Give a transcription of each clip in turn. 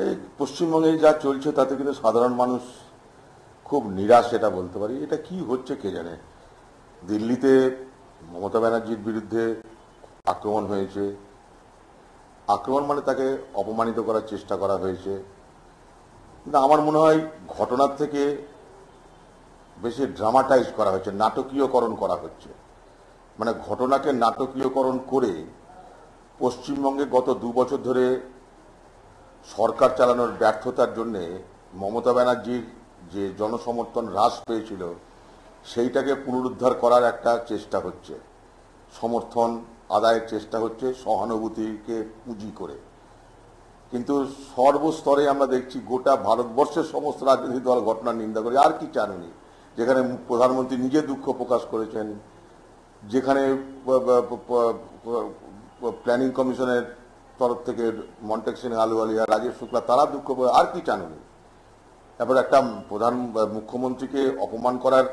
এই পশ্চিমবঙ্গে যা চলছে তাতে কিন্তু সাধারণ মানুষ খুব নিরাশ, এটা বলতে পারি। এটা কি হচ্ছে কে জানে। দিল্লিতে মমতা ব্যানার্জির বিরুদ্ধে আক্রমণ হয়েছে। আক্রমণ মানে তাকে অপমানিত করার চেষ্টা করা হয়েছে। কিন্তু আমার মনে হয় ঘটনার থেকে বেশি ড্রামাটাইজ করা হচ্ছে, নাটকীয়করণ করা হচ্ছে। মানে ঘটনাকে নাটকীয়করণ করে পশ্চিমবঙ্গে গত 2 বছর ধরে সরকার চালানোর ব্যর্থতার জন্যে মমতা ব্যানার্জির যে জনসমর্থন হ্রাস পেয়েছিল সেইটাকে পুনরুদ্ধার করার একটা চেষ্টা হচ্ছে, সমর্থন আদায়ের চেষ্টা হচ্ছে সহানুভূতিকে পুঁজি করে। কিন্তু সর্বস্তরে আমরা দেখছি গোটা ভারতবর্ষের সমস্ত রাজনৈতিক দল ঘটনার নিন্দা করে। আর কি চাননি? যেখানে প্রধানমন্ত্রী নিজে দুঃখ প্রকাশ করেছেন, যেখানে প্ল্যানিং কমিশনের তরফ থেকে মন্টেক সিং আলুওয়ালিয়া, রাজীব শুক্লা, তারা দুঃখ। আর কি চাননি? তারপর একটা মুখ্যমন্ত্রীকে অপমান করার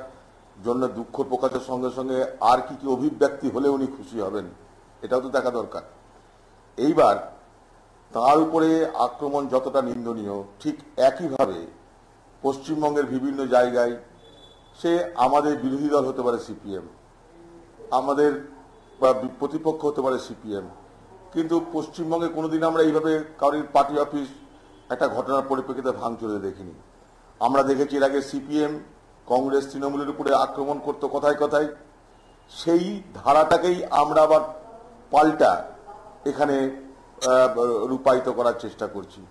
জন্য দুঃখ প্রকাশের সঙ্গে সঙ্গে আর কি কি অভিব্যক্তি হলে উনি খুশি হবেন, এটাও তো দেখা দরকার। এইবার তার উপরে আক্রমণ যতটা নিন্দনীয়, ঠিক একইভাবে পশ্চিমবঙ্গের বিভিন্ন জায়গায় সে আমাদের বিরোধী দল হতে পারে সিপিএম, আমাদের বা প্রতিপক্ষ হতে পারে সিপিএম, কিন্তু পশ্চিমবঙ্গে কোনোদিন আমরা এইভাবে কারোর পার্টি অফিস একটা ঘটনার পরিপ্রেক্ষিতে ভাঙচুরে দেখিনি। আমরা দেখেছি এর আগে সিপিএম কংগ্রেস তৃণমূলের উপরে আক্রমণ করতো কথায় কথায়। সেই ধারাটাকেই আমরা আবার পাল্টা এখানে রূপায়িত করার চেষ্টা করছি।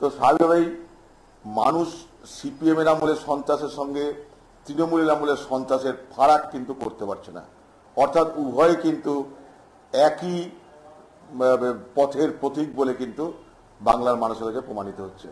তো স্বাভাবিকভাবেই মানুষ সিপিএম এর আমলের সন্ত্রাসের সঙ্গে তৃণমূলের আমলের সন্ত্রাসের ফারাক কিন্তু করতে পারছে না। অর্থাৎ উভয়ে কিন্তু একই পথের প্রতীক বলে কিন্তু বাংলার মানুষের কাছে প্রমাণিত হচ্ছে।